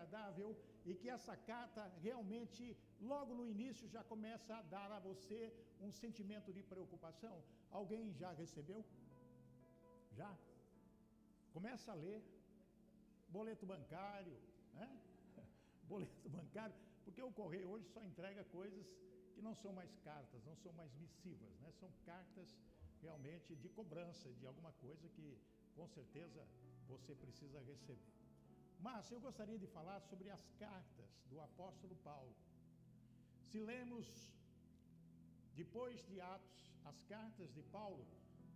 agradável e que essa carta realmente, logo no início, já começa a dar a você um sentimento de preocupação? Alguém já recebeu? Já? Começa a ler. Boleto bancário, né? Boleto bancário, porque o correio hoje só entrega coisas que não são mais cartas, não são mais missivas, né? São cartas realmente de cobrança de alguma coisa que com certeza você precisa receber. Mas eu gostaria de falar sobre as cartas do apóstolo Paulo. Se lemos depois de Atos as cartas de Paulo,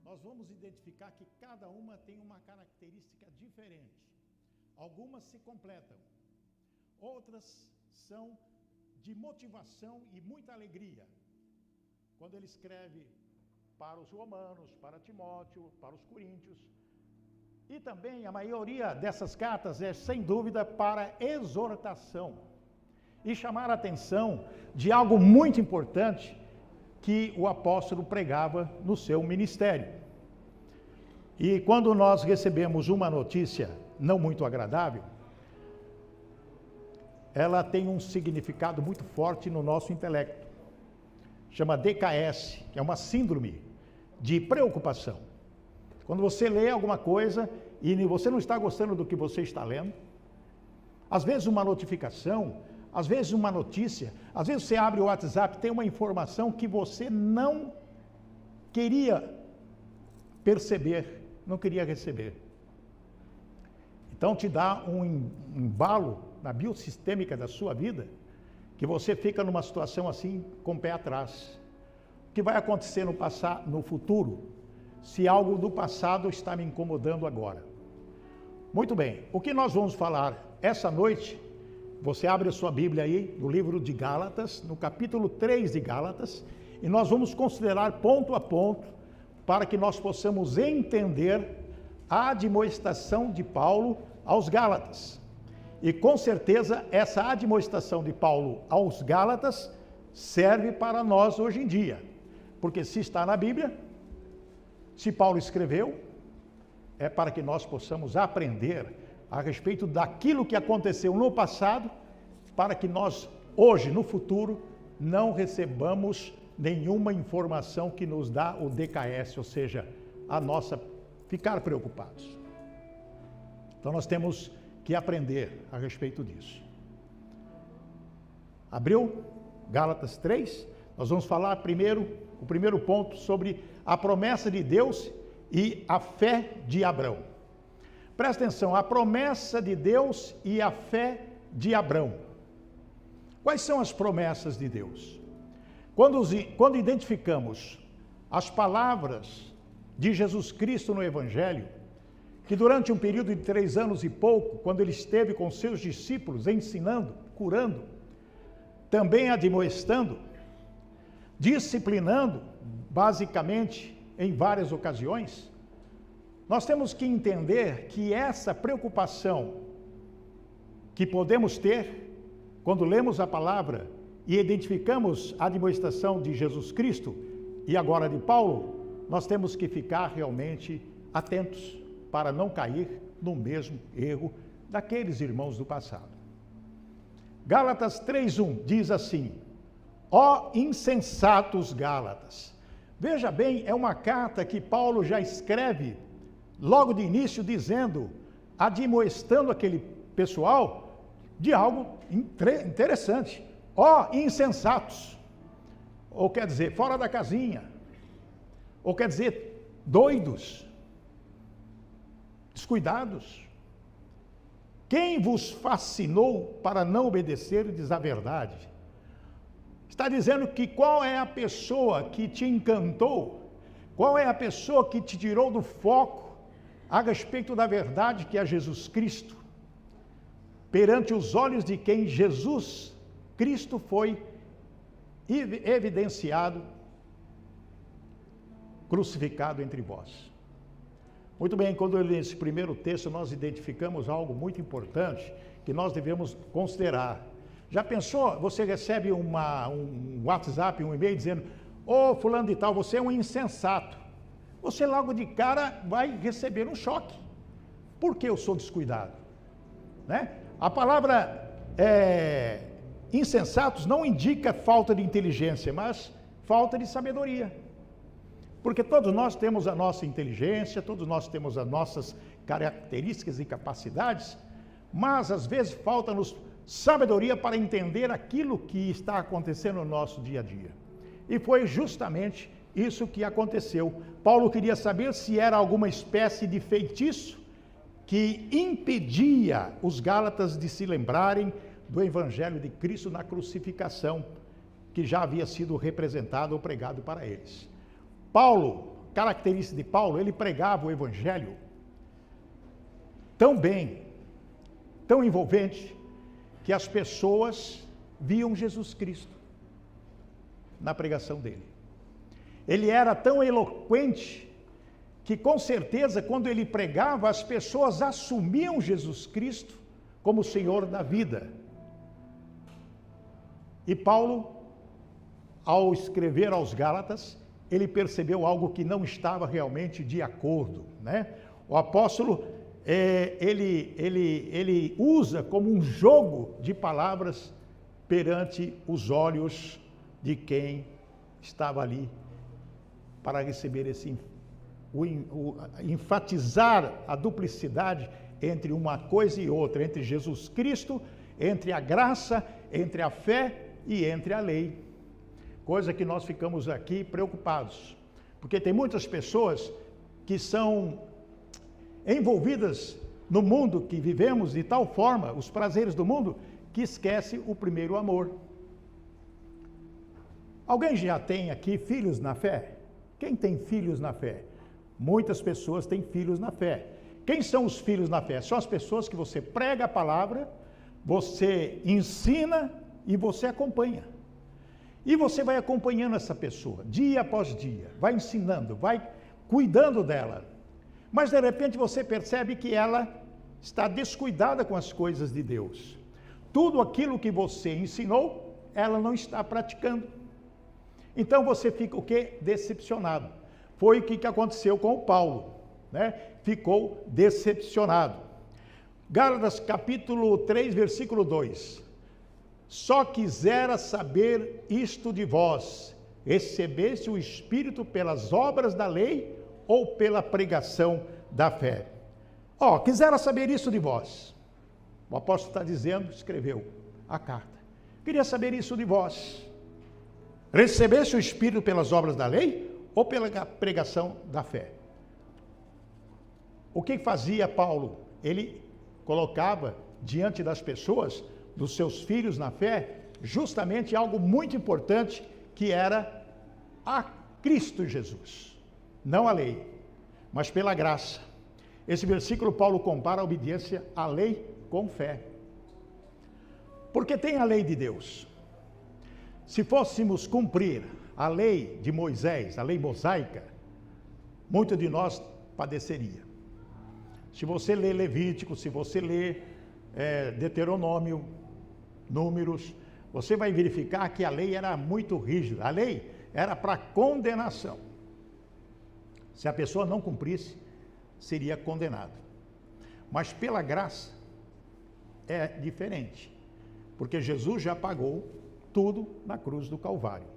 nós vamos identificar que cada uma tem uma característica diferente. Algumas se completam, outras são de motivação e muita alegria. Quando ele escreve para os romanos, para Timóteo, para os coríntios, e também a maioria dessas cartas é, sem dúvida, para exortação e chamar a atenção de algo muito importante que o apóstolo pregava no seu ministério. E quando nós recebemos uma notícia não muito agradável, ela tem um significado muito forte no nosso intelecto. Chama DKS, que é uma síndrome de preocupação. Quando você lê alguma coisa e você não está gostando do que você está lendo, às vezes uma notificação, às vezes uma notícia, às vezes você abre o WhatsApp, tem uma informação que você não queria perceber, não queria receber. Então te dá um embalo na biossistêmica da sua vida, que você fica numa situação assim, com o pé atrás. O que vai acontecer no futuro, se algo do passado está me incomodando agora? Muito bem, o que nós vamos falar essa noite, você abre a sua Bíblia aí, no livro de Gálatas, no capítulo 3 de Gálatas, e nós vamos considerar ponto a ponto, para que nós possamos entender a admoestação de Paulo aos Gálatas. E com certeza essa admoestação de Paulo aos Gálatas serve para nós hoje em dia. Porque se está na Bíblia, se Paulo escreveu, é para que nós possamos aprender a respeito daquilo que aconteceu no passado, para que nós hoje, no futuro, não recebamos nenhuma informação que nos dá o DKS, ou seja, a nossa ficar preocupados. Então nós temos que aprender a respeito disso. Abriu? Gálatas 3? Nós vamos falar primeiro, o primeiro ponto sobre a promessa de Deus e a fé de Abrão. Presta atenção, a promessa de Deus e a fé de Abrão. Quais são as promessas de Deus? Quando identificamos as palavras de Jesus Cristo no Evangelho, que durante um período de 3 anos e pouco, quando ele esteve com seus discípulos ensinando, curando, também admoestando, disciplinando, basicamente em várias ocasiões, nós temos que entender que essa preocupação que podemos ter quando lemos a palavra e identificamos a admoestação de Jesus Cristo e agora de Paulo, nós temos que ficar realmente atentos para não cair no mesmo erro daqueles irmãos do passado. Gálatas 3:1 diz assim: ó insensatos Gálatas. Veja bem, é uma carta que Paulo já escreve logo de início dizendo, admoestando aquele pessoal de algo interessante. Ó insensatos, ou quer dizer, fora da casinha, ou quer dizer, doidos, descuidados. Quem vos fascinou para não obedecerdes à verdade? Está dizendo que qual é a pessoa que te encantou, qual é a pessoa que te tirou do foco a respeito da verdade que é Jesus Cristo, perante os olhos de quem Jesus Cristo foi evidenciado, crucificado entre vós. Muito bem, quando nesse primeiro texto nós identificamos algo muito importante que nós devemos considerar. Já pensou, você recebe um WhatsApp, um e-mail dizendo, ô fulano de tal, você é um insensato. Você logo de cara vai receber um choque. Por que eu sou descuidado? Né? A palavra insensatos não indica falta de inteligência, mas falta de sabedoria. Porque todos nós temos a nossa inteligência, todos nós temos as nossas características e capacidades, mas às vezes falta-nos sabedoria para entender aquilo que está acontecendo no nosso dia a dia. E foi justamente isso que aconteceu. Paulo queria saber se era alguma espécie de feitiço que impedia os gálatas de se lembrarem do evangelho de Cristo na crucificação, que já havia sido representado ou pregado para eles. Paulo, característica de Paulo, ele pregava o evangelho tão bem, tão envolvente, que as pessoas viam Jesus Cristo na pregação dele. Ele era tão eloquente que, com certeza, quando ele pregava, as pessoas assumiam Jesus Cristo como Senhor da vida. E Paulo, ao escrever aos Gálatas, ele percebeu algo que não estava realmente de acordo, né? O apóstolo, ele usa como um jogo de palavras perante os olhos de quem estava ali para receber enfatizar a duplicidade entre uma coisa e outra, entre Jesus Cristo, entre a graça, entre a fé e entre a lei. Coisa que nós ficamos aqui preocupados, porque tem muitas pessoas que são envolvidas no mundo que vivemos de tal forma, os prazeres do mundo, que esquece o primeiro amor. Alguém já tem aqui filhos na fé? Quem tem filhos na fé? Muitas pessoas têm filhos na fé. Quem são os filhos na fé? São as pessoas que você prega a palavra, você ensina e você acompanha. E você vai acompanhando essa pessoa, dia após dia, vai ensinando, vai cuidando dela. Mas de repente você percebe que ela está descuidada com as coisas de Deus. Tudo aquilo que você ensinou, ela não está praticando. Então você fica o quê? Decepcionado. Foi o que aconteceu com o Paulo, né? Ficou decepcionado. Gálatas capítulo 3, versículo 2. Só quisera saber isto de vós: recebeste o Espírito pelas obras da lei ou pela pregação da fé? Quisera saber isso de vós. O apóstolo está dizendo, escreveu a carta. Queria saber isso de vós. Recebeste o Espírito pelas obras da lei ou pela pregação da fé? O que fazia Paulo? Ele colocava diante das pessoas, dos seus filhos na fé, justamente algo muito importante, que era a Cristo Jesus. Não a lei, mas pela graça. Esse versículo Paulo compara a obediência à lei com fé. Porque tem a lei de Deus. Se fôssemos cumprir a lei de Moisés, a lei mosaica, muito de nós padeceria. Se você lê Levítico, se você lê Deuteronômio, Números, você vai verificar que a lei era muito rígida. A lei era para condenação. Se a pessoa não cumprisse, seria condenado. Mas pela graça é diferente, porque Jesus já pagou tudo na cruz do Calvário.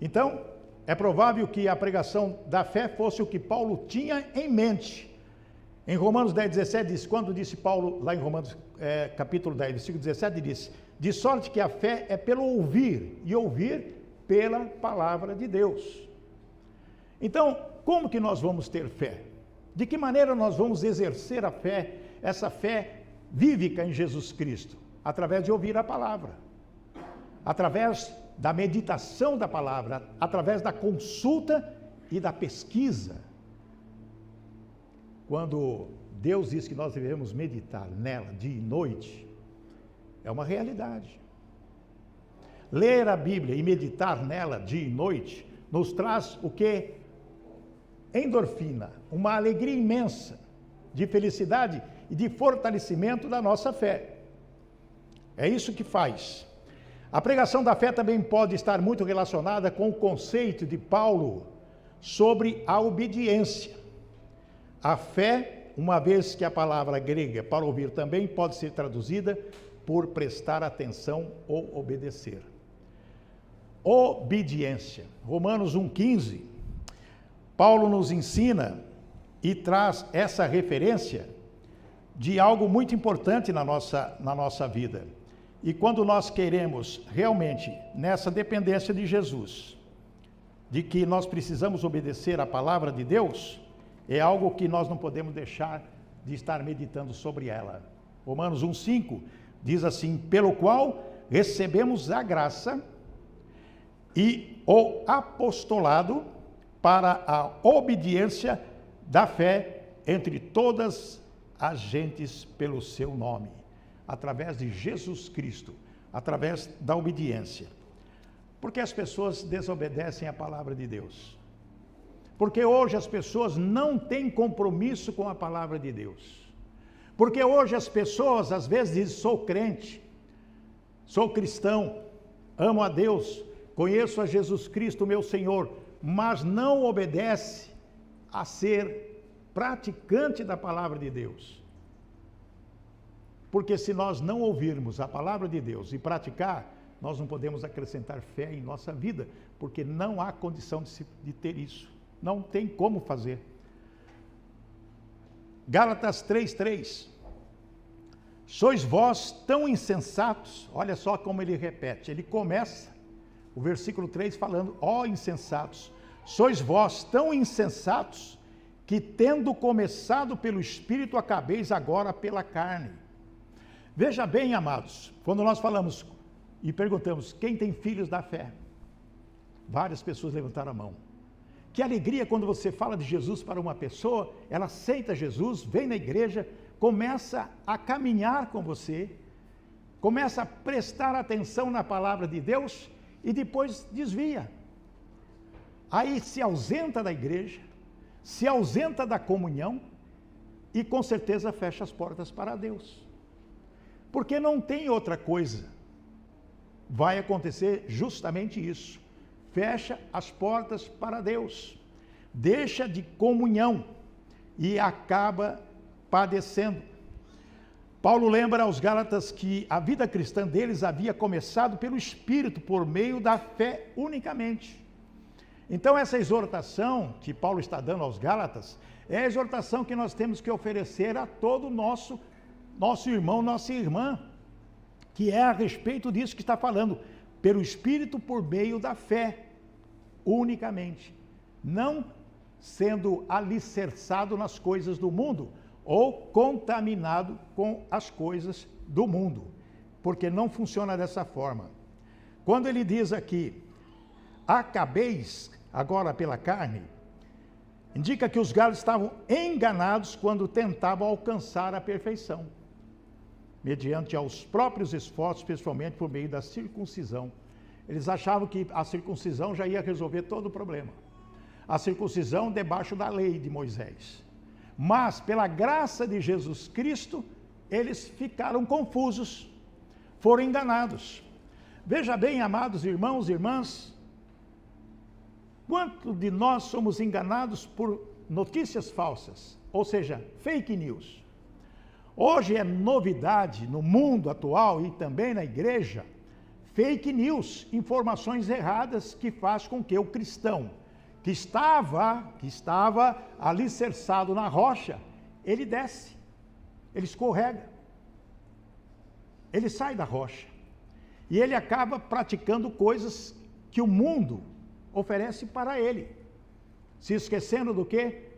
Então, é provável que a pregação da fé fosse o que Paulo tinha em mente. Em Romanos 10, 17 diz, quando disse Paulo, lá em Romanos capítulo 10, versículo 17, diz: de sorte que a fé é pelo ouvir, e ouvir pela palavra de Deus. Então, como que nós vamos ter fé? De que maneira nós vamos exercer a fé, essa fé vívica em Jesus Cristo? Através de ouvir a palavra, através da meditação da palavra, através da consulta e da pesquisa. Quando Deus diz que nós devemos meditar nela dia e noite, é uma realidade. Ler a Bíblia e meditar nela dia e noite nos traz o quê? Endorfina, uma alegria imensa de felicidade e de fortalecimento da nossa fé. É isso que faz. A pregação da fé também pode estar muito relacionada com o conceito de Paulo sobre a obediência. A fé uma vez que a palavra grega para ouvir também pode ser traduzida por prestar atenção ou obedecer. Obediência. Romanos 1,15, Paulo nos ensina e traz essa referência de algo muito importante na nossa vida. E quando nós queremos realmente, nessa dependência de Jesus, de que nós precisamos obedecer à palavra de Deus, é algo que nós não podemos deixar de estar meditando sobre ela. Romanos 1,5 diz assim: pelo qual recebemos a graça e o apostolado para a obediência da fé entre todas as gentes pelo seu nome, através de Jesus Cristo, através da obediência. Porque as pessoas desobedecem à palavra de Deus? Porque hoje as pessoas não têm compromisso com a palavra de Deus. Porque hoje as pessoas às vezes dizem: sou crente, sou cristão, amo a Deus, conheço a Jesus Cristo, meu Senhor, mas não obedece a ser praticante da palavra de Deus. Porque se nós não ouvirmos a palavra de Deus e praticar, nós não podemos acrescentar fé em nossa vida, porque não há condição de ter isso. Não tem como fazer. Gálatas 3,3. Sois vós tão insensatos, olha só como ele repete, ele começa o versículo 3 falando: ó insensatos, sois vós tão insensatos, que tendo começado pelo Espírito, acabeis agora pela carne. Veja bem, amados, quando nós falamos e perguntamos: quem tem filhos da fé? Várias pessoas levantaram a mão. Que alegria quando você fala de Jesus para uma pessoa, ela aceita Jesus, vem na igreja, começa a caminhar com você, começa a prestar atenção na palavra de Deus e depois desvia. Aí se ausenta da igreja, se ausenta da comunhão e com certeza fecha as portas para Deus. Porque não tem outra coisa. Vai acontecer justamente isso. Fecha as portas para Deus, deixa de comunhão e acaba padecendo. Paulo lembra aos Gálatas que a vida cristã deles havia começado pelo Espírito, por meio da fé unicamente. Então essa exortação que Paulo está dando aos Gálatas é a exortação que nós temos que oferecer a todo nosso irmão, nossa irmã, que é a respeito disso que está falando, pelo Espírito por meio da fé, unicamente, não sendo alicerçado nas coisas do mundo ou contaminado com as coisas do mundo, porque não funciona dessa forma. Quando ele diz aqui, acabeis agora pela carne, indica que os gálatas estavam enganados quando tentavam alcançar a perfeição, mediante aos próprios esforços, principalmente por meio da circuncisão. Eles achavam que a circuncisão já ia resolver todo o problema. A circuncisão debaixo da lei de Moisés. Mas, pela graça de Jesus Cristo, eles ficaram confusos, foram enganados. Veja bem, amados irmãos e irmãs, quanto de nós somos enganados por notícias falsas, ou seja, fake news. Hoje é novidade no mundo atual e também na igreja, fake news, informações erradas que faz com que o cristão que estava alicerçado na rocha, ele desce, ele escorrega, ele sai da rocha e ele acaba praticando coisas que o mundo oferece para ele, se esquecendo do quê?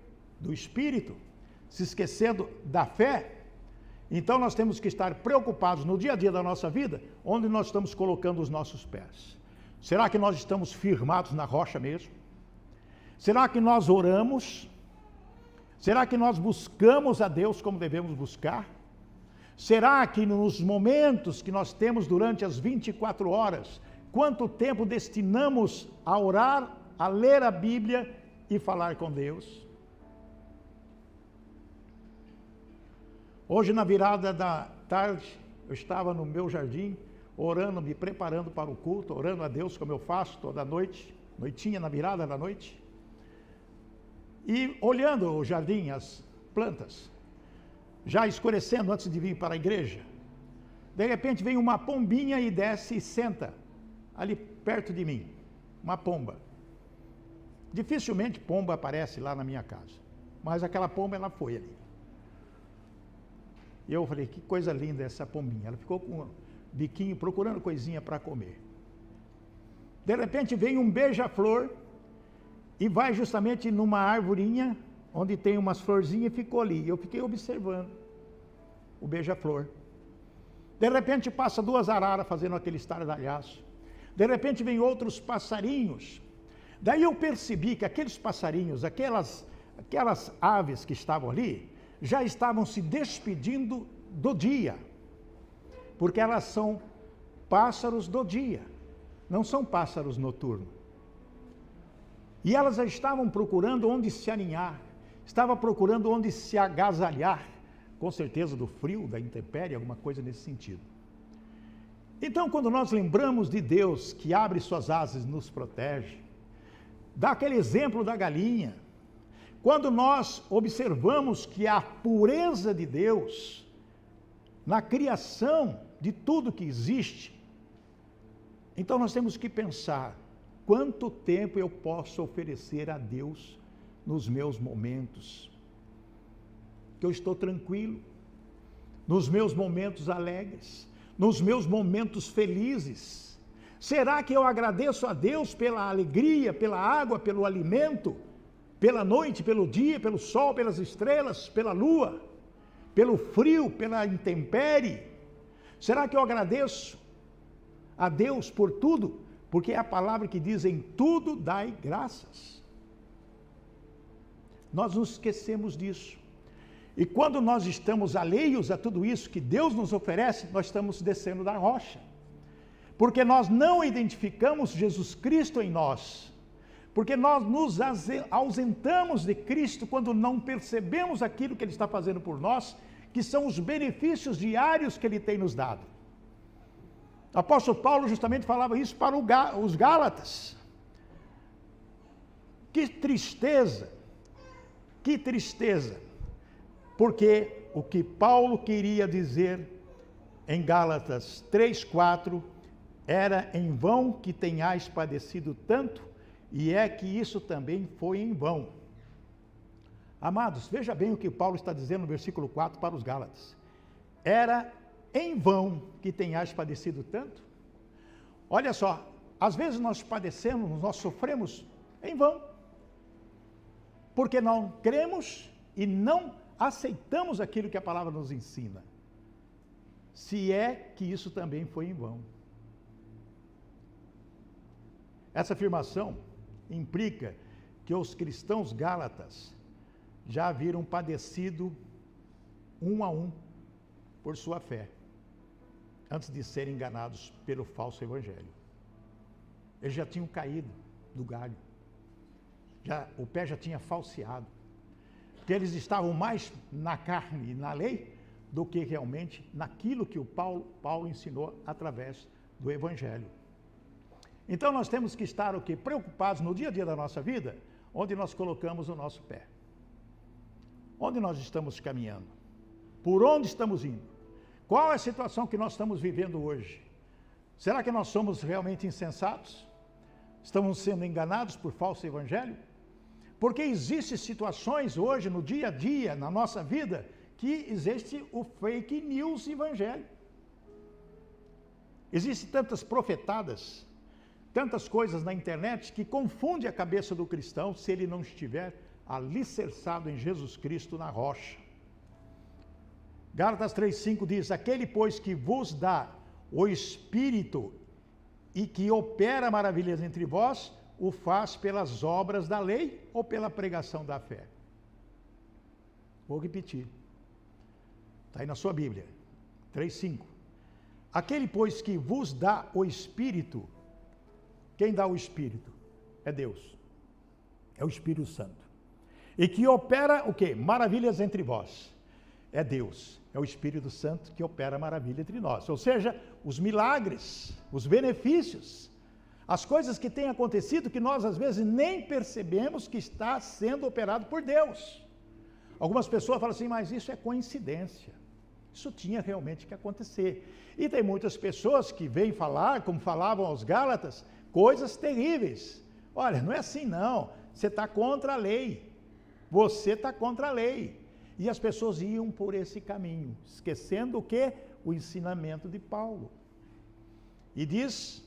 Do Espírito, se esquecendo da fé. Então nós temos que estar preocupados no dia a dia da nossa vida, onde nós estamos colocando os nossos pés. Será que nós estamos firmados na rocha mesmo? Será que nós oramos? Será que nós buscamos a Deus como devemos buscar? Será que nos momentos que nós temos durante as 24 horas, quanto tempo destinamos a orar, a ler a Bíblia e falar com Deus? Hoje, na virada da tarde, eu estava no meu jardim, orando, me preparando para o culto, orando a Deus, como eu faço toda noite, noitinha na virada da noite. E olhando o jardim, as plantas, já escurecendo antes de vir para a igreja. De repente vem uma pombinha e desce e senta ali perto de mim. Uma pomba. Dificilmente pomba aparece lá na minha casa. Mas aquela pomba, ela foi ali. E eu falei, que coisa linda essa pombinha. Ela ficou com o biquinho procurando coisinha para comer. De repente vem um beija-flor e vai justamente numa arvorinha onde tem umas florzinhas e ficou ali. Eu fiquei observando o beija-flor. De repente passa duas araras fazendo aquele estardalhaço. De repente vem outros passarinhos. Daí eu percebi que aqueles passarinhos, aquelas aves que estavam ali, já estavam se despedindo do dia. Porque elas são pássaros do dia, não são pássaros noturnos. E elas já estavam procurando onde se aninhar, estavam procurando onde se agasalhar, com certeza do frio, da intempérie, alguma coisa nesse sentido. Então, quando nós lembramos de Deus que abre suas asas e nos protege, dá aquele exemplo da galinha, quando nós observamos que a pureza de Deus na criação de tudo que existe, então nós temos que pensar, quanto tempo eu posso oferecer a Deus nos meus momentos que eu estou tranquilo, nos meus momentos alegres, nos meus momentos felizes? Será que eu agradeço a Deus pela alegria, pela água, pelo alimento, pela noite, pelo dia, pelo sol, pelas estrelas, pela lua, pelo frio, pela intempérie? Será que eu agradeço a Deus por tudo? Porque é a palavra que diz, em tudo dai graças. Nós nos esquecemos disso. E quando nós estamos alheios a tudo isso que Deus nos oferece, nós estamos descendo da rocha. Porque nós não identificamos Jesus Cristo em nós. Porque nós nos ausentamos de Cristo quando não percebemos aquilo que Ele está fazendo por nós, que são os benefícios diários que Ele tem nos dado. O apóstolo Paulo justamente falava isso para os Gálatas. Que tristeza, que tristeza. Porque o que Paulo queria dizer em Gálatas 3:4 era em vão que tenhais padecido tanto, e é que isso também foi em vão. Amados, veja bem o que Paulo está dizendo no versículo 4 para os Gálatas. Era em vão que tenhais padecido tanto? Olha só, às vezes nós padecemos, nós sofremos em vão. Porque não cremos e não aceitamos aquilo que a palavra nos ensina. Se é que isso também foi em vão. Essa afirmação implica que os cristãos gálatas já haviam padecido um a um por sua fé, antes de serem enganados pelo falso evangelho. Eles já tinham caído do galho, o pé já tinha falseado, porque eles estavam mais na carne e na lei do que realmente naquilo que o Paulo ensinou através do evangelho. Então nós temos que estar o quê? Preocupados no dia a dia da nossa vida, onde nós colocamos o nosso pé. Onde nós estamos caminhando? Por onde estamos indo? Qual é a situação que nós estamos vivendo hoje? Será que nós somos realmente insensatos? Estamos sendo enganados por falso evangelho? Porque existem situações hoje, no dia a dia, na nossa vida, que existe o fake news evangelho. Existem tantas profetadas, tantas coisas na internet que confunde a cabeça do cristão se ele não estiver alicerçado em Jesus Cristo na rocha. Gálatas 3:5 diz, aquele pois que vos dá o Espírito e que opera maravilhas entre vós, o faz pelas obras da lei ou pela pregação da fé? Vou repetir. Está aí na sua Bíblia. 3:5. Aquele pois que vos dá o Espírito. Quem dá o Espírito? É Deus. É o Espírito Santo. E que opera o quê? Maravilhas entre vós. É Deus. É o Espírito Santo que opera maravilha entre nós. Ou seja, os milagres, os benefícios, as coisas que têm acontecido que nós às vezes nem percebemos que está sendo operado por Deus. Algumas pessoas falam assim, mas isso é coincidência. Isso tinha realmente que acontecer. E tem muitas pessoas que vêm falar, como falavam aos Gálatas, coisas terríveis. Olha, não é assim não. Você está contra a lei. Você está contra a lei. E as pessoas iam por esse caminho, esquecendo o quê? O ensinamento de Paulo. E diz,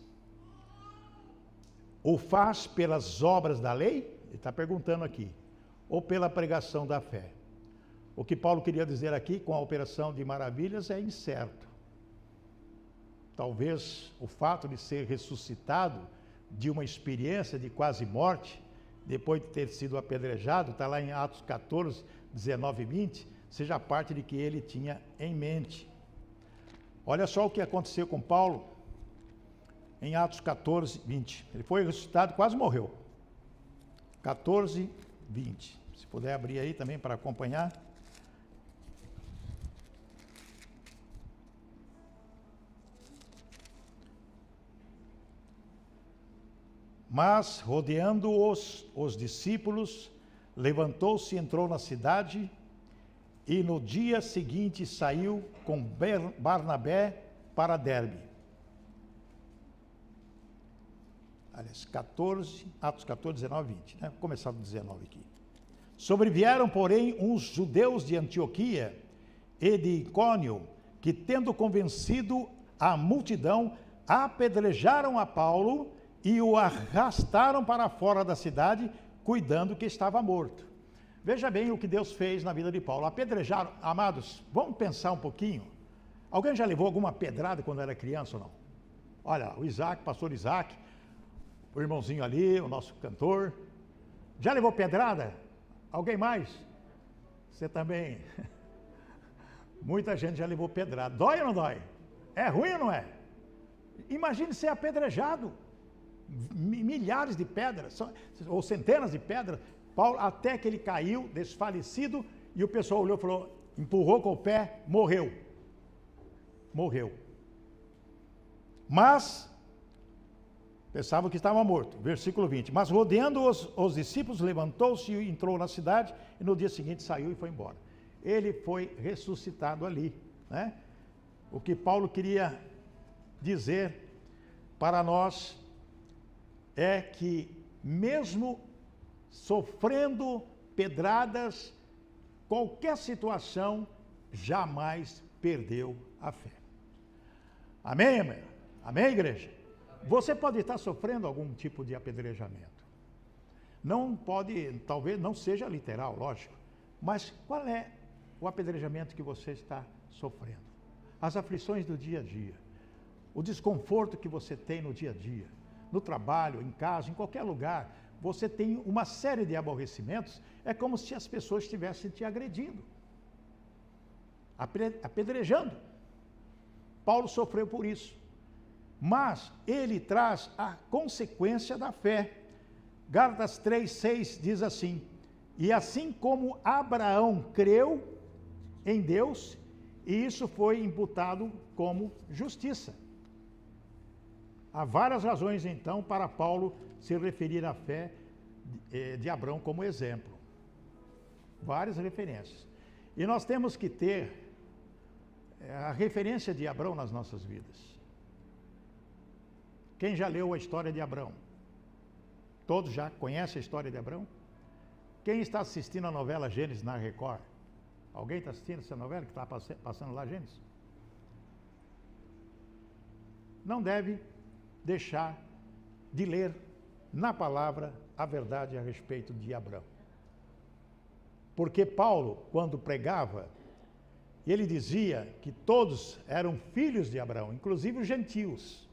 ou faz pelas obras da lei? Ele está perguntando aqui. Ou pela pregação da fé? O que Paulo queria dizer aqui com a operação de maravilhas é incerto. Talvez o fato de ser ressuscitado de uma experiência de quase morte, depois de ter sido apedrejado, está lá em Atos 14, 19 e 20, seja parte de que ele tinha em mente. Olha só o que aconteceu com Paulo em Atos 14, 20. Ele foi ressuscitado, quase morreu. 14, 20. Se puder abrir aí também para acompanhar. Mas, rodeando-os os discípulos, levantou-se e entrou na cidade, e no dia seguinte saiu com Barnabé para Derbe. Aliás, Atos 14, 19 e 20, né? Vou começar do 19 aqui. Sobrevieram, porém, uns judeus de Antioquia e de Icônio, que, tendo convencido a multidão, apedrejaram a Paulo e o arrastaram para fora da cidade, cuidando que estava morto. Veja bem o que Deus fez na vida de Paulo. Apedrejaram, amados, vamos pensar um pouquinho. Alguém já levou alguma pedrada quando era criança ou não? Olha, o Isaac, pastor Isaac, o irmãozinho ali, o nosso cantor. Já levou pedrada? Alguém mais? Você também. Muita gente já levou pedrada. Dói ou não dói? É ruim ou não é? Imagine ser apedrejado. Milhares de pedras, ou centenas de pedras, Paulo, até que ele caiu, desfalecido, e o pessoal olhou e falou, empurrou com o pé, morreu. Morreu. Mas, pensavam que estava morto, versículo 20, mas rodeando os discípulos, levantou-se e entrou na cidade, e no dia seguinte saiu e foi embora. Ele foi ressuscitado ali, né? O que Paulo queria dizer para nós é que mesmo sofrendo pedradas, qualquer situação, jamais perdeu a fé. Amém, amém? Amém, igreja? Você pode estar sofrendo algum tipo de apedrejamento. Não pode, talvez não seja literal, lógico, mas qual é o apedrejamento que você está sofrendo? As aflições do dia a dia, o desconforto que você tem no dia a dia, no trabalho, em casa, em qualquer lugar, você tem uma série de aborrecimentos, é como se as pessoas estivessem te agredindo, apedrejando. Paulo sofreu por isso, mas ele traz a consequência da fé. Gálatas 3:6 diz assim, e assim como Abraão creu em Deus, e isso foi imputado como justiça. Há várias razões, então, para Paulo se referir à fé de Abraão como exemplo. Várias referências. E nós temos que ter a referência de Abraão nas nossas vidas. Quem já leu a história de Abraão? Todos já conhecem a história de Abraão? Quem está assistindo a novela Gênesis na Record? Alguém está assistindo essa novela que está passando lá, Gênesis? Não deve deixar de ler na palavra a verdade a respeito de Abraão. Porque Paulo, quando pregava, ele dizia que todos eram filhos de Abraão, inclusive os gentios.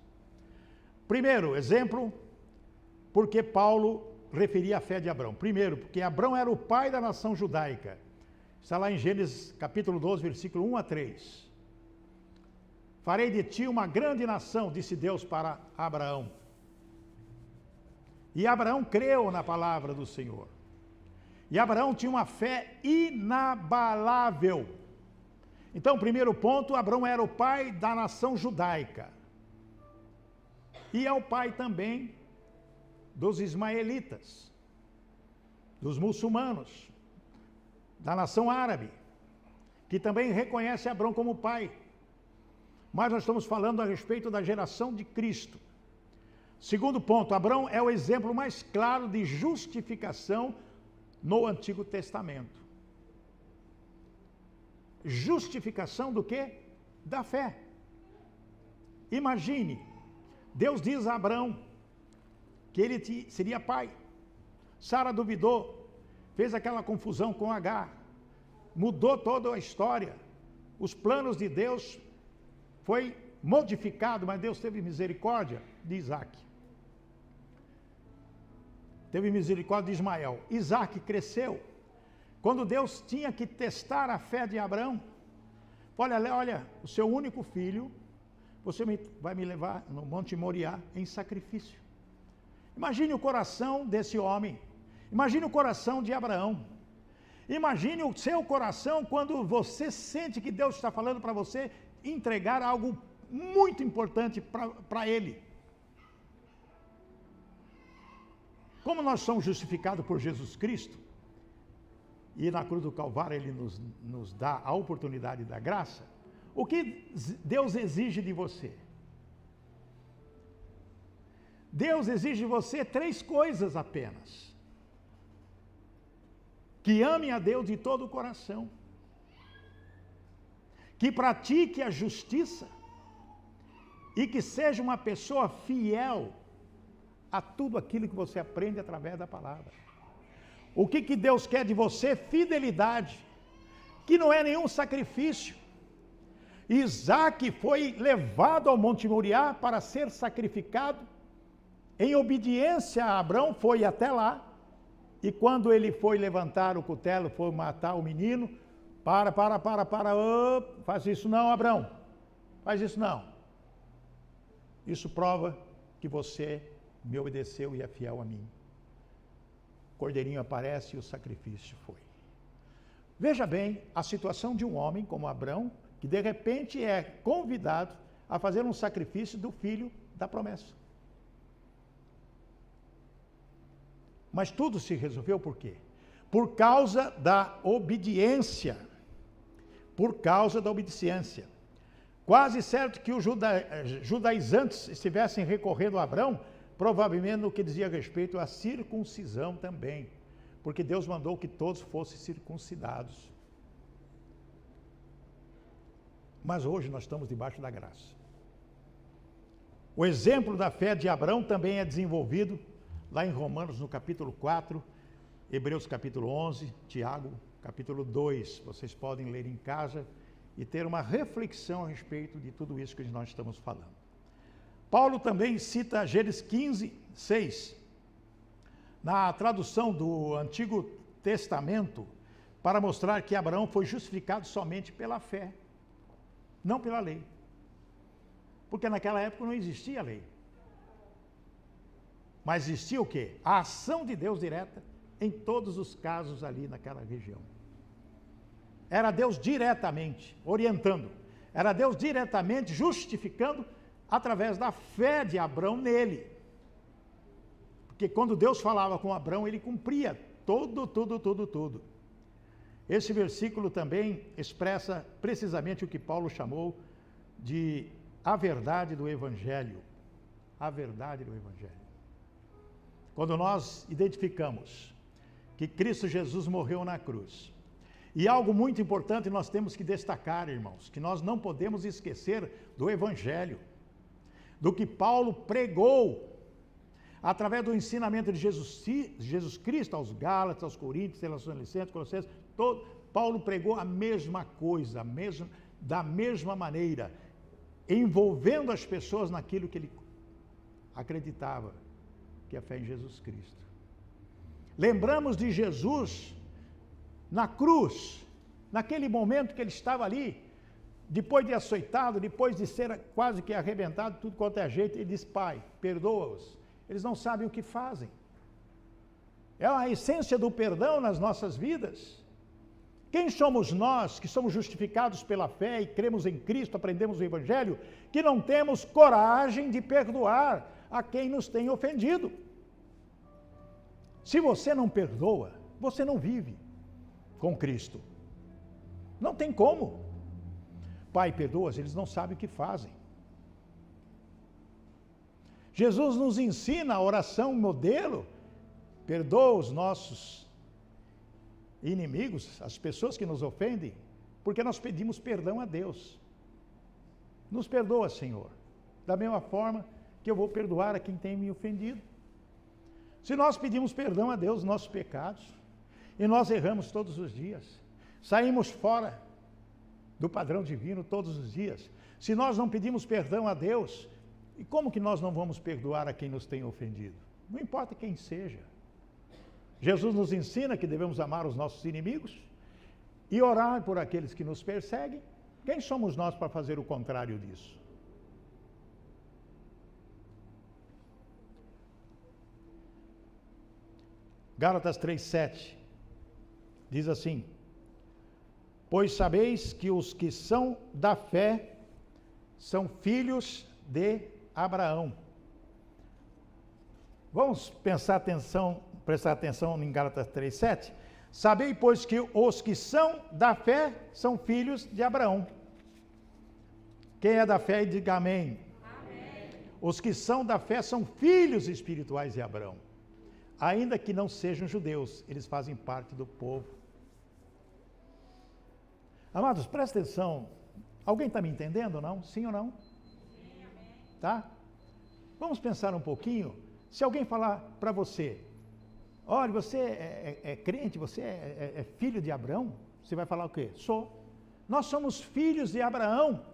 Primeiro exemplo, porque Paulo referia a fé de Abraão. Primeiro, porque Abraão era o pai da nação judaica. Está lá em Gênesis capítulo 12, versículo 1 a 3. Farei de ti uma grande nação, disse Deus para Abraão. E Abraão creu na palavra do Senhor. E Abraão tinha uma fé inabalável. Então, primeiro ponto, Abraão era o pai da nação judaica. E é o pai também dos ismaelitas, dos muçulmanos, da nação árabe, que também reconhece Abrão como pai. Mas nós estamos falando a respeito da geração de Cristo. Segundo ponto, Abrão é o exemplo mais claro de justificação no Antigo Testamento. Justificação do quê? Da fé. Imagine, Deus diz a Abrão que ele seria pai. Sara duvidou, fez aquela confusão com Agar, mudou toda a história. Os planos de Deus foi modificado, mas Deus teve misericórdia de Isaac. Teve misericórdia de Ismael. Isaac cresceu. Quando Deus tinha que testar a fé de Abrão, olha, o seu único filho, você vai me levar no Monte Moriá em sacrifício. Imagine o coração desse homem. Imagine o coração de Abraão. Imagine o seu coração quando você sente que Deus está falando para você entregar algo muito importante para ele. Como nós somos justificados por Jesus Cristo, e na cruz do Calvário ele nos dá a oportunidade da graça, o que Deus exige de você? Deus exige de você 3 coisas apenas. Que ame a Deus de todo o coração, que pratique a justiça e que seja uma pessoa fiel a tudo aquilo que você aprende através da palavra. O que Deus quer de você? Fidelidade, que não é nenhum sacrifício. Isaac foi levado ao Monte Moriá para ser sacrificado. Em obediência a Abrão, foi até lá. E quando ele foi levantar o cutelo, foi matar o menino, faz isso não, Abrão, faz isso não. Isso prova que você me obedeceu e é fiel a mim. O cordeirinho aparece e o sacrifício foi. Veja bem a situação de um homem como Abrão, que de repente é convidado a fazer um sacrifício do filho da promessa. Mas tudo se resolveu por quê? Por causa da obediência. Por causa da obediência. Quase certo que os judaizantes estivessem recorrendo a Abrão, provavelmente no que dizia respeito à circuncisão também. Porque Deus mandou que todos fossem circuncidados. Mas hoje nós estamos debaixo da graça. O exemplo da fé de Abrão também é desenvolvido lá em Romanos, no capítulo 4, Hebreus capítulo 11, Tiago capítulo 2. Vocês podem ler em casa e ter uma reflexão a respeito de tudo isso que nós estamos falando. Paulo também cita Gênesis 15, 6. Na tradução do Antigo Testamento, para mostrar que Abraão foi justificado somente pela fé, não pela lei. Porque naquela época não existia lei. Mas existia o quê? A ação de Deus direta em todos os casos ali naquela região. Era Deus diretamente orientando. Era Deus diretamente justificando através da fé de Abrão nele. Porque quando Deus falava com Abrão, ele cumpria tudo. Esse versículo também expressa precisamente o que Paulo chamou de a verdade do Evangelho. A verdade do Evangelho. Quando nós identificamos que Cristo Jesus morreu na cruz, e algo muito importante nós temos que destacar, irmãos, que nós não podemos esquecer do Evangelho, do que Paulo pregou, através do ensinamento de Jesus Cristo aos Gálatas, aos Coríntios, Tessalonicenses, Colossenses, Paulo pregou a mesma coisa, da mesma maneira, envolvendo as pessoas naquilo que ele acreditava, que é a fé em Jesus Cristo. Lembramos de Jesus na cruz, naquele momento que ele estava ali, depois de açoitado, depois de ser quase que arrebentado, tudo quanto é jeito, ele diz: Pai, perdoa-os, eles não sabem o que fazem. É a essência do perdão nas nossas vidas. Quem somos nós, que somos justificados pela fé e cremos em Cristo, aprendemos o Evangelho, que não temos coragem de perdoar a quem nos tem ofendido? Se você não perdoa, você não vive. com Cristo. Não tem como. Pai, perdoa-os, eles não sabem o que fazem. Jesus nos ensina a oração modelo. Perdoa os nossos inimigos, as pessoas que nos ofendem, porque nós pedimos perdão a Deus. Nos perdoa, Senhor, da mesma forma que eu vou perdoar a quem tem me ofendido. Se nós pedimos perdão a Deus dos nossos pecados, e nós erramos todos os dias, saímos fora do padrão divino todos os dias, se nós não pedimos perdão a Deus, e como que nós não vamos perdoar a quem nos tem ofendido? Não importa quem seja. Jesus nos ensina que devemos amar os nossos inimigos e orar por aqueles que nos perseguem. Quem somos nós para fazer o contrário disso? Gálatas 3:7 diz assim: pois sabeis que os que são da fé são filhos de Abraão. Vamos prestar atenção em Gálatas 3:7. Sabei, pois, que os que são da fé são filhos de Abraão. Quem é da fé, diga amém. Amém. Os que são da fé são filhos espirituais de Abraão. Ainda que não sejam judeus, eles fazem parte do povo. Amados, presta atenção. Alguém está me entendendo ou não? Sim ou não? Sim, amém. Tá? Vamos pensar um pouquinho. Se alguém falar para você, olha, você é crente, você é filho de Abraão, você vai falar o quê? Sou. Nós somos filhos de Abraão.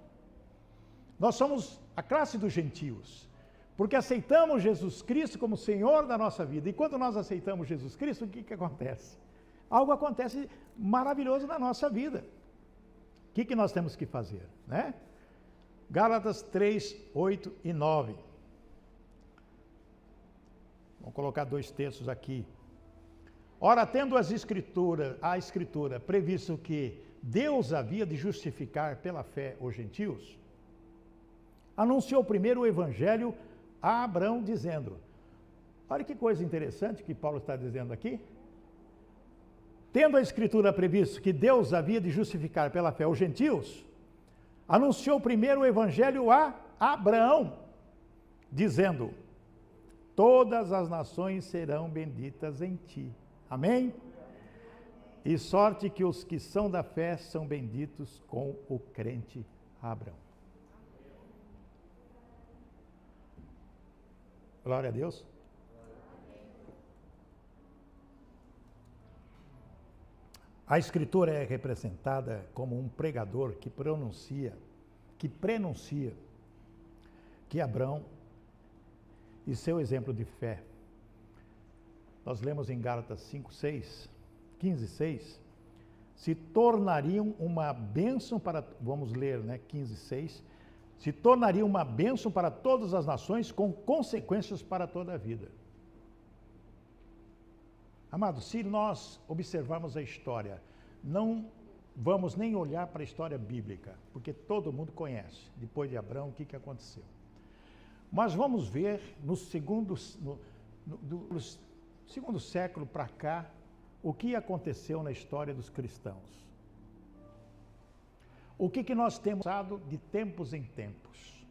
Nós somos a classe dos gentios. Porque aceitamos Jesus Cristo como Senhor da nossa vida. E quando nós aceitamos Jesus Cristo, o que acontece? Algo acontece maravilhoso na nossa vida. O que nós temos que fazer, né? Gálatas 3, 8 e 9. Vamos colocar 2 textos aqui. Ora, tendo a Escritura previsto que Deus havia de justificar pela fé os gentios, anunciou primeiro o Evangelho a Abraão, dizendo, olha que coisa interessante que Paulo está dizendo aqui. Tendo a Escritura previsto que Deus havia de justificar pela fé os gentios, anunciou primeiro o Evangelho a Abraão, dizendo, todas as nações serão benditas em ti. Amém? E sorte que os que são da fé são benditos com o crente Abraão. Glória a Deus. A Escritura é representada como um pregador que prenuncia que Abraão e seu exemplo de fé. Nós lemos em Gálatas 15:6, se tornariam uma bênção para, vamos ler, né, 15:6, se tornariam uma bênção para todas as nações com consequências para toda a vida. Amados, se nós observarmos a história, não vamos nem olhar para a história bíblica, porque todo mundo conhece, depois de Abraão, o que aconteceu. Mas vamos ver no segundo século para cá, o que aconteceu na história dos cristãos. O que nós temos passado de tempos em tempos.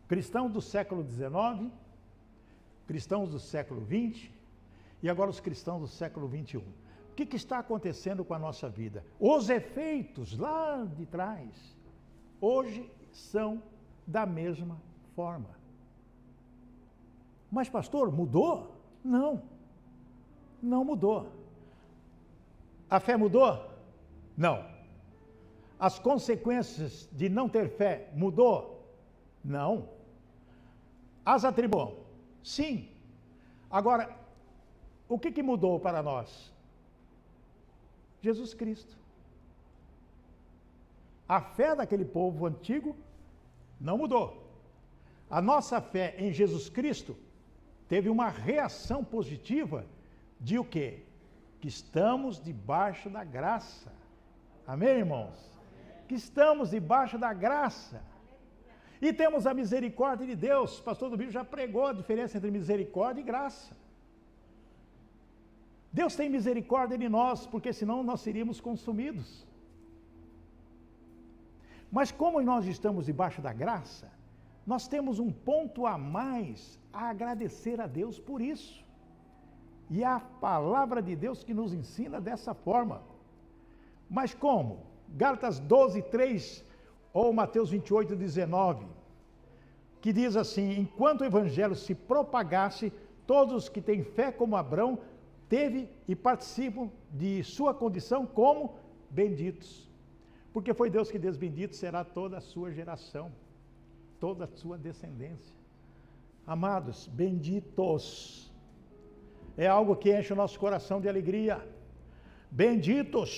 Cristãos do século XIX, cristãos do século XX e agora os cristãos do século XXI. O que está acontecendo com a nossa vida? Os efeitos lá de trás, hoje são da mesma forma. Mas, pastor, mudou? Não, não mudou. A fé mudou? Não. As consequências de não ter fé mudou? Não. As atribuiu? Sim. Agora, o que mudou para nós? Jesus Cristo. A fé daquele povo antigo não mudou. A nossa fé em Jesus Cristo teve uma reação positiva de o quê? Que estamos debaixo da graça. Amém, irmãos? Que estamos debaixo da graça. E temos a misericórdia de Deus. O pastor do Bíblia já pregou a diferença entre misericórdia e graça. Deus tem misericórdia de nós, porque senão nós seríamos consumidos. Mas como nós estamos debaixo da graça, nós temos um ponto a mais a agradecer a Deus por isso. E é a palavra de Deus que nos ensina dessa forma. Mas como? Gálatas 12, 3 ou Mateus 28, 19, que diz assim: enquanto o evangelho se propagasse, todos os que têm fé como Abraão teve e participam de sua condição como benditos. Porque foi Deus que diz: bendito será toda a sua geração, toda a sua descendência. Amados, benditos. É algo que enche o nosso coração de alegria. Benditos.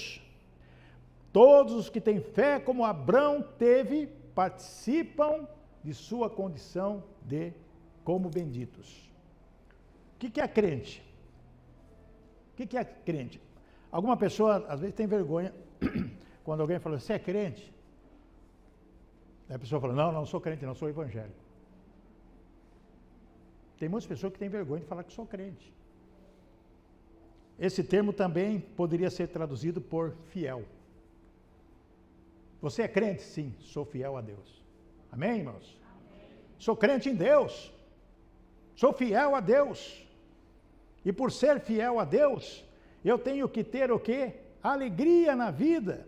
Todos os que têm fé como Abraão teve, participam de sua condição de como benditos. O que é crente? O que é crente? Alguma pessoa às vezes tem vergonha quando alguém fala: você é crente? Aí a pessoa fala: não sou crente, não sou evangélico. Tem muitas pessoas que têm vergonha de falar que sou crente. Esse termo também poderia ser traduzido por fiel. Você é crente? Sim, sou fiel a Deus. Amém, irmãos? Amém. Sou crente em Deus. Sou fiel a Deus. E por ser fiel a Deus, eu tenho que ter o quê? Alegria na vida.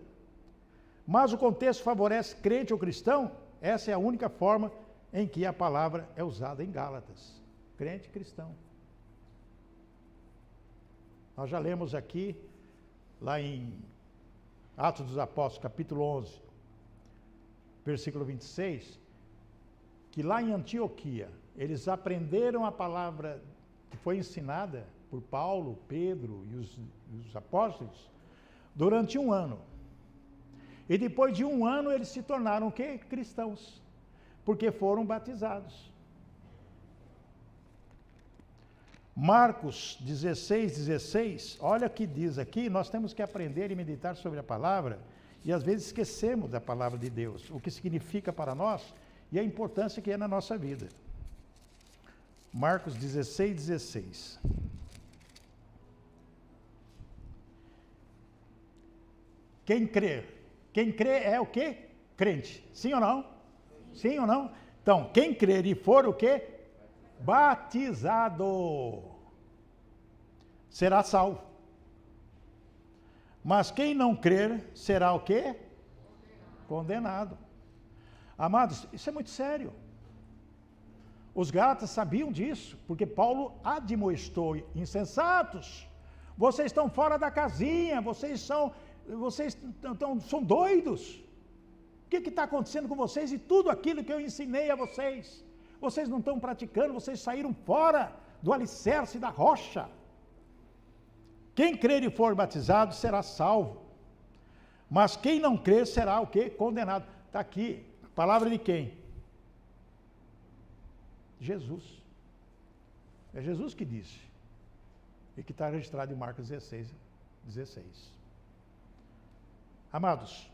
Mas o contexto favorece crente ou cristão? Essa é a única forma em que a palavra é usada em Gálatas. Crente e cristão. Nós já lemos aqui, lá em Atos dos Apóstolos, capítulo 11, versículo 26, que lá em Antioquia, eles aprenderam a palavra que foi ensinada por Paulo, Pedro e os apóstolos durante 1 ano. E depois de 1 ano eles se tornaram o quê? Cristãos, porque foram batizados. Marcos 16, 16, olha o que diz aqui. Nós temos que aprender e meditar sobre a palavra, e às vezes esquecemos da palavra de Deus, o que significa para nós e a importância que é na nossa vida. Marcos 16, 16. Quem crê é o quê? Crente. Sim ou não? Sim ou não? Então, quem crer e for o quê? Batizado, será salvo. Mas quem não crer será o quê? Condenado. Amados, isso é muito sério. Os Gálatas sabiam disso, porque Paulo admoestou: insensatos, vocês estão fora da casinha, vocês são doidos. O que está acontecendo com vocês? E tudo aquilo que eu ensinei a vocês, vocês não estão praticando, vocês saíram fora do alicerce da rocha. Quem crer e for batizado será salvo, mas quem não crer será o quê? Condenado. Está aqui, palavra de quem? Jesus. É Jesus que disse, e que está registrado em Marcos 16, 16. Amados,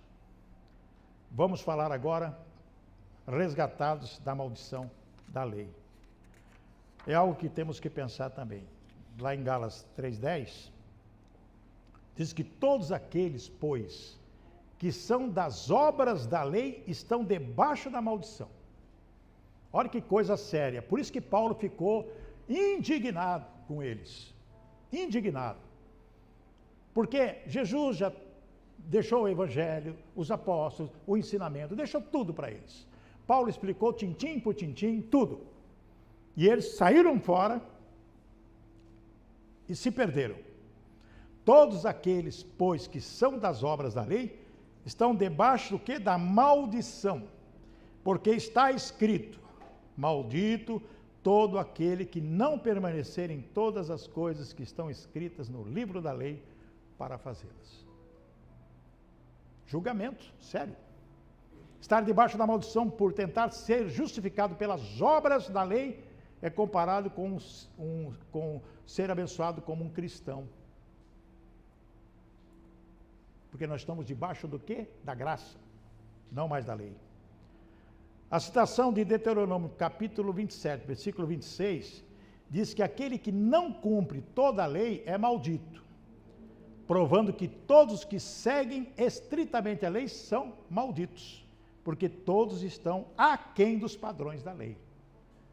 vamos falar agora, resgatados da maldição da lei. É algo que temos que pensar também. Lá em Gálatas 3:10, diz que todos aqueles, pois, que são das obras da lei, estão debaixo da maldição. Olha que coisa séria. Por isso que Paulo ficou indignado com eles. Indignado. Porque Jesus já deixou o evangelho, os apóstolos, o ensinamento, deixou tudo para eles. Paulo explicou tintim por tintim, tudo. E eles saíram fora e se perderam. Todos aqueles, pois, que são das obras da lei, estão debaixo do quê? Da maldição. Porque está escrito: maldito todo aquele que não permanecer em todas as coisas que estão escritas no livro da lei para fazê-las. Julgamento, sério. Estar debaixo da maldição por tentar ser justificado pelas obras da lei é comparado com ser abençoado como um cristão. Porque nós estamos debaixo do quê? Da graça, não mais da lei. A citação de Deuteronômio, capítulo 27, versículo 26, diz que aquele que não cumpre toda a lei é maldito. provando que todos que seguem estritamente a lei são malditos, porque todos estão aquém dos padrões da lei.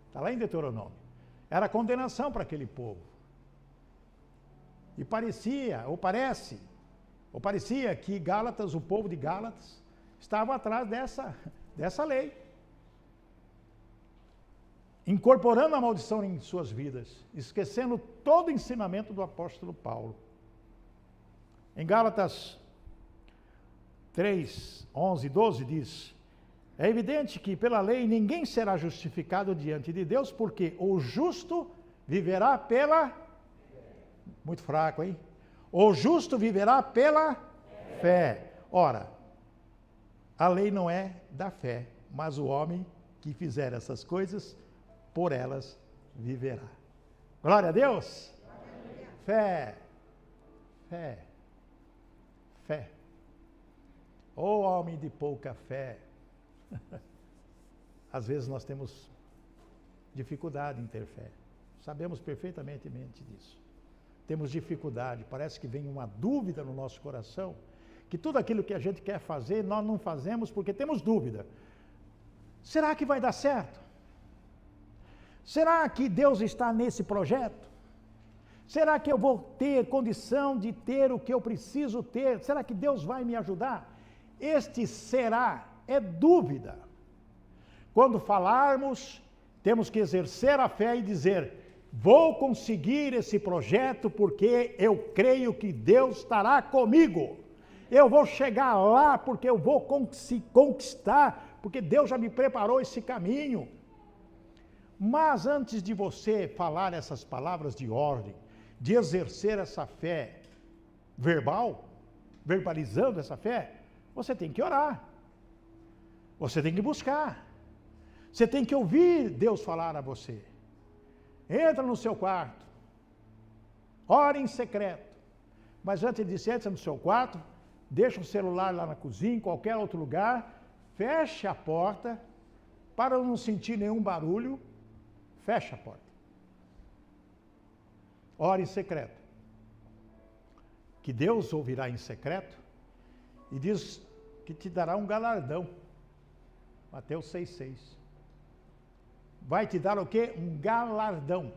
Está lá em Deuteronômio. Era condenação para aquele povo. E parecia que Gálatas, o povo de Gálatas, estava atrás dessa lei, incorporando a maldição em suas vidas, esquecendo todo o ensinamento do apóstolo Paulo. Em Gálatas 3, 11 e 12 diz: é evidente que pela lei ninguém será justificado diante de Deus, porque o justo viverá pela... Muito fraco, hein? O justo viverá pela fé. Ora, a lei não é da fé, mas o homem que fizer essas coisas, por elas viverá. Glória a Deus! Fé. Fé. Fé. Ô homem de pouca fé. Às vezes nós temos dificuldade em ter fé. Sabemos perfeitamente disso. Temos dificuldade, parece que vem uma dúvida no nosso coração, que tudo aquilo que a gente quer fazer, nós não fazemos porque temos dúvida. Será que vai dar certo? Será que Deus está nesse projeto? Será que eu vou ter condição de ter o que eu preciso ter? Será que Deus vai me ajudar? Este será é dúvida. Quando falarmos, temos que exercer a fé e dizer: vou conseguir esse projeto porque eu creio que Deus estará comigo. Eu vou chegar lá porque eu vou conquistar, porque Deus já me preparou esse caminho. Mas antes de você falar essas palavras de ordem, de exercer essa fé verbalizando essa fé, você tem que orar. Você tem que buscar. Você tem que ouvir Deus falar a você. Entra no seu quarto. Ore em secreto. Mas antes disso, entra no seu quarto, deixa o celular lá na cozinha, em qualquer outro lugar, feche a porta, para não sentir nenhum barulho, feche a porta. Ore em secreto. Que Deus ouvirá em secreto e diz que te dará um galardão. Mateus 6,6. Vai te dar o quê? Um galardão.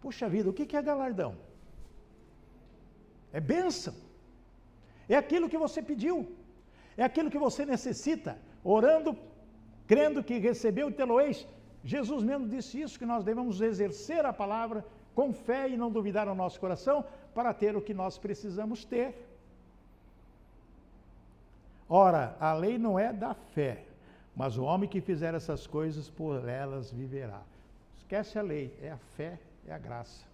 Puxa vida, o que é galardão? É bênção. É aquilo que você pediu. É aquilo que você necessita. Orando, crendo que recebeu e tê-lo-eis. Jesus mesmo disse isso, que nós devemos exercer a palavra com fé e não duvidar no nosso coração para ter o que nós precisamos ter. Ora, a lei não é da fé, mas o homem que fizer essas coisas, por elas viverá. Esquece a lei, é a fé, é a graça.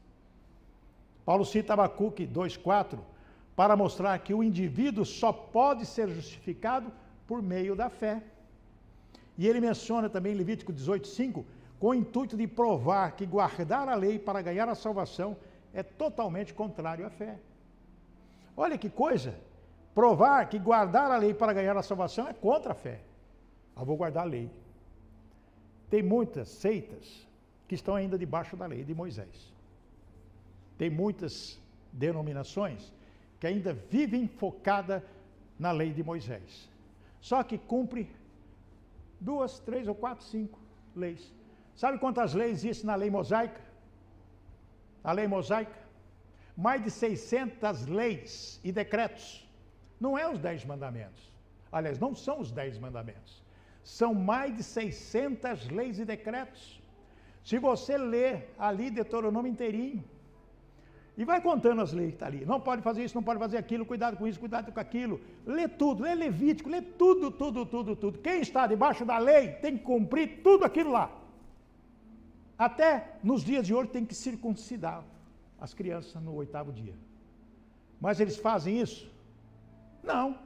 Paulo cita Abacuque 2,4 para mostrar que o indivíduo só pode ser justificado por meio da fé. E ele menciona também Levítico 18,5 com o intuito de provar que guardar a lei para ganhar a salvação é totalmente contrário à fé. Olha que coisa! Provar que guardar a lei para ganhar a salvação é contra a fé. Eu vou guardar a lei. Tem muitas seitas que estão ainda debaixo da lei de Moisés. Tem muitas denominações que ainda vivem focada na lei de Moisés. Só que cumpre 2, 3 ou 4, 5 leis. Sabe quantas leis existem na lei mosaica? A lei mosaica? Mais de 600 leis e decretos. Não é os 10 mandamentos. Aliás, não são os 10 mandamentos. São mais de 600 leis e decretos. Se você ler ali Deuteronômio inteirinho, e vai contando as leis que estão ali. Não pode fazer isso, não pode fazer aquilo, cuidado com isso, cuidado com aquilo. Lê tudo, lê Levítico, lê tudo, tudo, tudo, tudo. Quem está debaixo da lei tem que cumprir tudo aquilo lá. Até nos dias de hoje tem que circuncidar as crianças no 8º dia. Mas eles fazem isso? Não.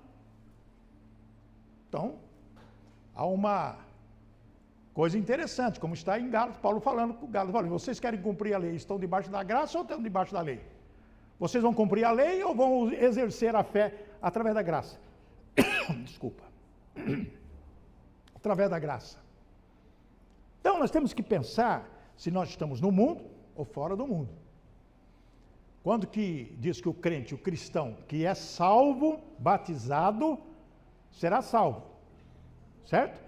Então, há uma coisa interessante, como está em Gálatas, Paulo falando com Gálatas, falando, vocês querem cumprir a lei, estão debaixo da graça ou estão debaixo da lei? Vocês vão cumprir a lei ou vão exercer a fé através da graça? Desculpa. Através da graça. Então, nós temos que pensar se nós estamos no mundo ou fora do mundo. Quando que diz que o crente, o cristão, que é salvo, batizado, será salvo, certo?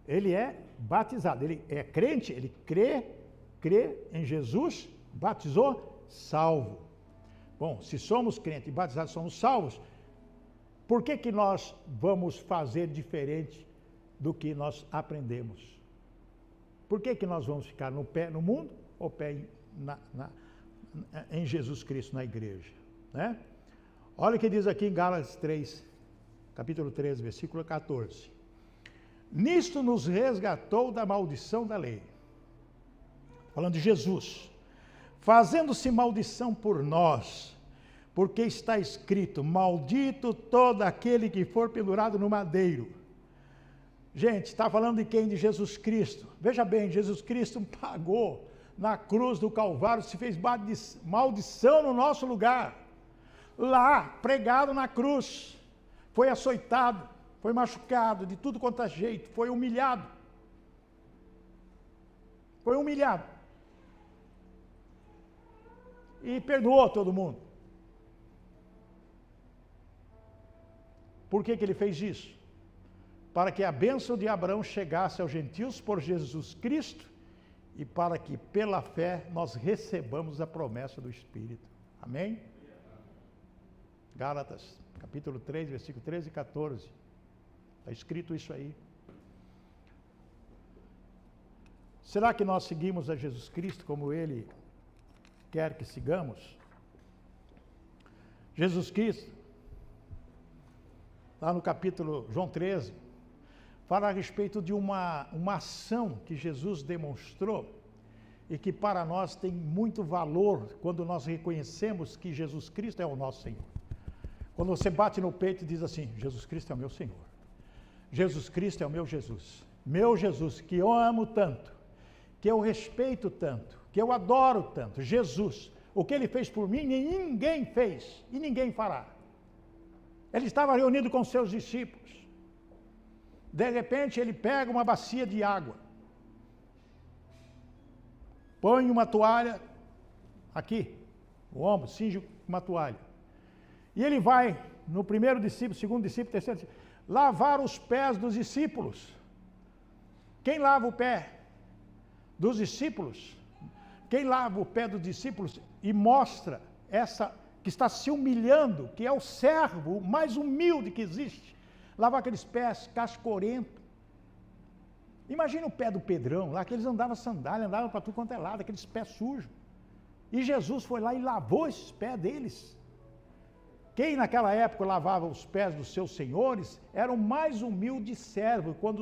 Ele é batizado, ele é crente, ele crê em Jesus, batizou, salvo. Bom, se somos crentes e batizados, somos salvos, por que nós vamos fazer diferente do que nós aprendemos? Por que nós vamos ficar no pé no mundo ou pé em Jesus Cristo, na igreja? Né? Olha o que diz aqui em Gálatas 3, capítulo 13, versículo 14. Nisto nos resgatou da maldição da lei. Falando de Jesus. Fazendo-se maldição por nós, porque está escrito, maldito todo aquele que for pendurado no madeiro. Gente, está falando de quem? De Jesus Cristo. Veja bem, Jesus Cristo pagou na cruz do Calvário, se fez maldição no nosso lugar. Lá, pregado na cruz, foi açoitado, foi machucado de tudo quanto é jeito, foi humilhado. Foi humilhado. E perdoou todo mundo. Por que ele fez isso? Para que a bênção de Abraão chegasse aos gentios por Jesus Cristo e para que pela fé nós recebamos a promessa do Espírito. Amém? Gálatas, capítulo 3, versículo 13 e 14. Está escrito isso aí. Será que nós seguimos a Jesus Cristo como Ele quer que sigamos? Jesus Cristo, lá no capítulo João 13, fala a respeito de uma ação que Jesus demonstrou e que para nós tem muito valor quando nós reconhecemos que Jesus Cristo é o nosso Senhor. Quando você bate no peito e diz assim, Jesus Cristo é o meu Senhor. Jesus Cristo é o meu Jesus que eu amo tanto, que eu respeito tanto, que eu adoro tanto. Jesus, o que Ele fez por mim, ninguém fez e ninguém fará. Ele estava reunido com seus discípulos. De repente, Ele pega uma bacia de água, põe uma toalha aqui, o ombro, cinge uma toalha. E Ele vai, no primeiro discípulo, segundo discípulo, terceiro discípulo, lavar os pés dos discípulos. Quem lava o pé dos discípulos? Quem lava o pé dos discípulos e mostra essa que está se humilhando, que é o servo mais humilde que existe, lavar aqueles pés cascorento. Imagina o pé do Pedrão lá, que eles andavam sandália, andavam para tudo quanto é lado, aqueles pés sujos. E Jesus foi lá e lavou esses pés deles. Quem naquela época lavava os pés dos seus senhores era o mais humilde servo. Quando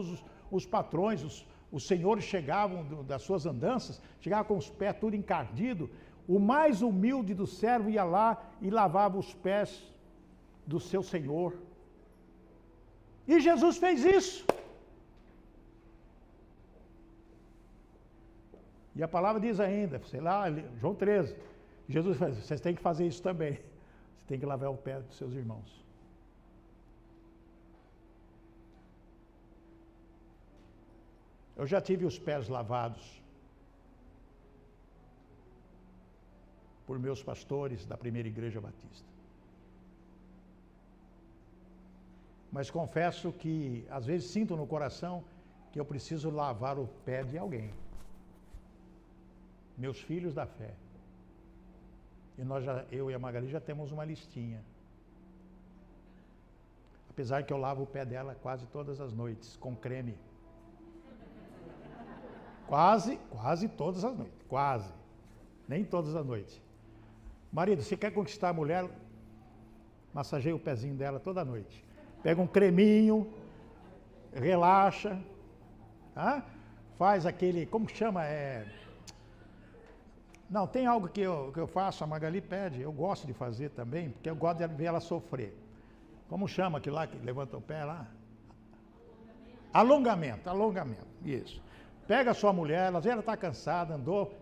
os patrões, os senhores chegavam das suas andanças, chegavam com os pés tudo encardido, o mais humilde do servo ia lá e lavava os pés do seu senhor. E Jesus fez isso. E a palavra diz ainda, sei lá, João 13, Jesus faz, vocês têm que fazer isso também. Você tem que lavar o pé dos seus irmãos. Eu já tive os pés lavados por meus pastores da primeira igreja batista. Mas confesso que às vezes sinto no coração que eu preciso lavar o pé de alguém. Meus filhos da fé. E eu e a Magali já temos uma listinha. Apesar que eu lavo o pé dela quase todas as noites, com creme. Quase todas as noites. Quase. Nem todas as noites. Marido, você quer conquistar a mulher? Massageia o pezinho dela toda noite. Pega um creminho, relaxa. Tá? Faz aquele, como que chama? Não, tem algo que eu faço, a Magali pede, eu gosto de fazer também, porque eu gosto de ver ela sofrer. Como chama aquilo lá que levanta o pé lá? Alongamento, isso. Pega a sua mulher, às vezes ela está cansada, andou,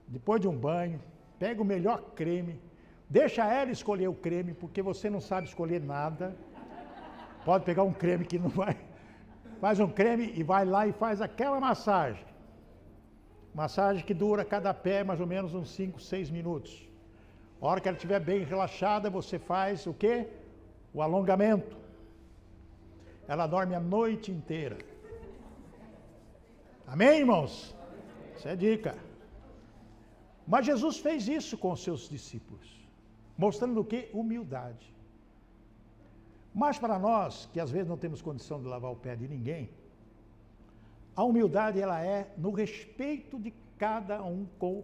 depois de um banho, pega o melhor creme, deixa ela escolher o creme, porque você não sabe escolher nada. Pode pegar um creme que não vai, faz um creme e vai lá e faz aquela massagem. Massagem que dura cada pé mais ou menos uns 5, 6 minutos. A hora que ela estiver bem relaxada, você faz o quê? O alongamento. Ela dorme a noite inteira. Amém, irmãos? Essa é a dica. Mas Jesus fez isso com os seus discípulos, mostrando o quê? Humildade. Mas para nós, que às vezes não temos condição de lavar o pé de ninguém, a humildade ela é no respeito de cada um com